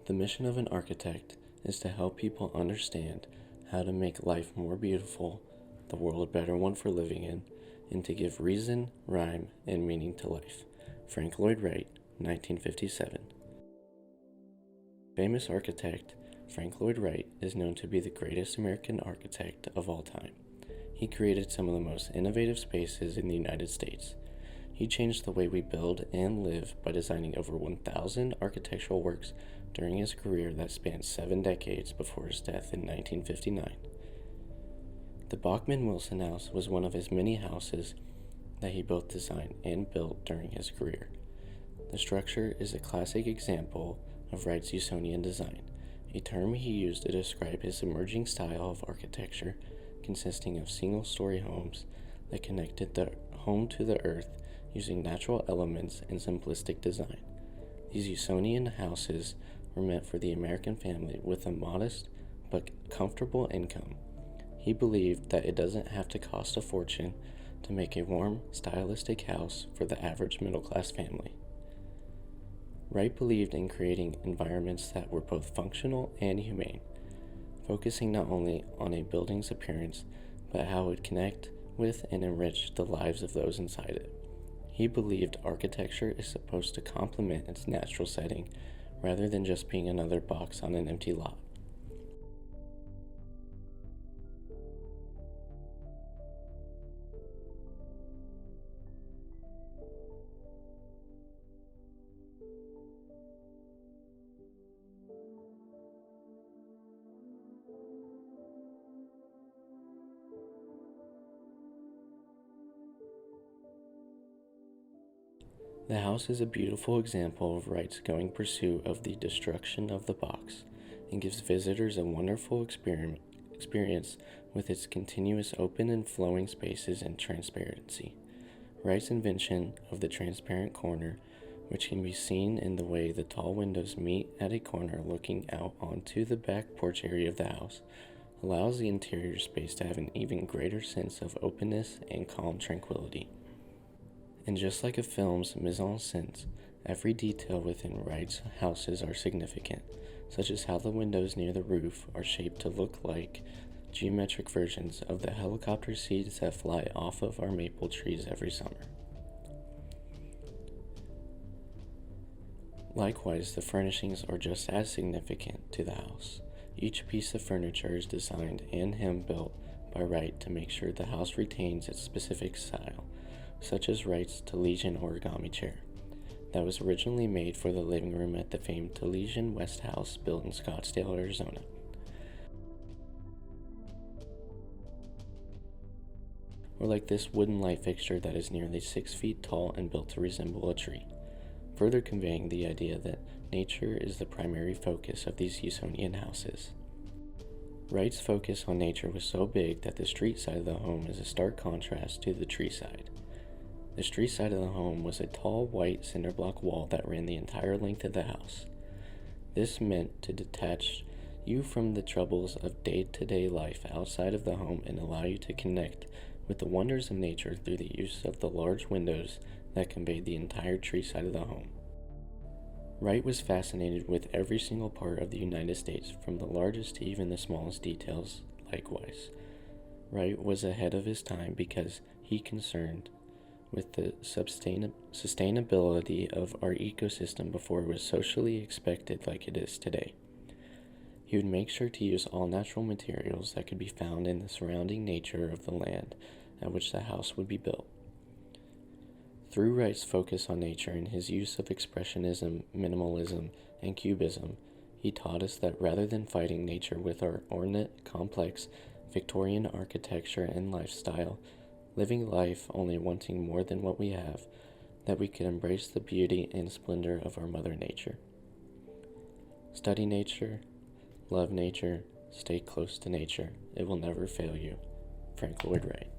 The mission of an architect is to help people understand how to make life more beautiful, the world a better one for living in, and to give reason, rhyme, and meaning to life. Lloyd Wright, 1957. Famous architect Lloyd Wright is known to be the greatest American architect of all time. He created some of the most innovative spaces in the United States. He changed the way we build and live by designing over 1,000 architectural works during his career that spanned 7 decades before his death in 1959. The Bachman-Wilson House was one of his many houses that he both designed and built during his career. The structure is a classic example of Wright's Usonian design, a term he used to describe his emerging style of architecture consisting of single-story homes that connected the home to the earth using natural elements and simplistic design. These Usonian houses were meant for the American family with a modest but comfortable income. He believed that it doesn't have to cost a fortune to make a warm, stylistic house for the average middle-class family. Wright believed in creating environments that were both functional and humane, focusing not only on a building's appearance, but how it would connect with and enrich the lives of those inside it. He believed architecture is supposed to complement its natural setting rather than just being another box on an empty lot. The house is a beautiful example of Wright's going pursuit of the destruction of the box and gives visitors a wonderful experience with its continuous open and flowing spaces and transparency. Wright's invention of the transparent corner, which can be seen in the way the tall windows meet at a corner looking out onto the back porch area of the house, allows the interior space to have an even greater sense of openness and calm tranquility. And just like a film's mise-en-scène, every detail within Wright's houses are significant, such as how the windows near the roof are shaped to look like geometric versions of the helicopter seeds that fly off of our maple trees every summer. Likewise, the furnishings are just as significant to the house. Each piece of furniture is designed and hand-built by Wright to make sure the house retains its specific style, such as Wright's Talesian origami chair that was originally made for the living room at the famed Talesian West House built in Scottsdale, Arizona. Or like this wooden light fixture that is nearly 6 feet tall and built to resemble a tree, further conveying the idea that nature is the primary focus of these Usonian houses. Wright's focus on nature was so big that the street side of the home is a stark contrast to the tree side. The street side of the home was a tall white cinder block wall that ran the entire length of the house. This meant to detach you from the troubles of day-to-day life outside of the home and allow you to connect with the wonders of nature through the use of the large windows that conveyed the entire tree side of the home. Wright was fascinated with every single part of the United States, from the largest to even the smallest details. Likewise, Wright was ahead of his time because he concerned with the sustainability of our ecosystem before it was socially expected like it is today. He would make sure to use all natural materials that could be found in the surrounding nature of the land at which the house would be built. Through Wright's focus on nature and his use of expressionism, minimalism, and cubism, he taught us that rather than fighting nature with our ornate, complex, Victorian architecture and lifestyle, living life only wanting more than what we have, that we could embrace the beauty and splendor of our Mother Nature. Study nature, love nature, stay close to nature. It will never fail you. Lloyd Wright.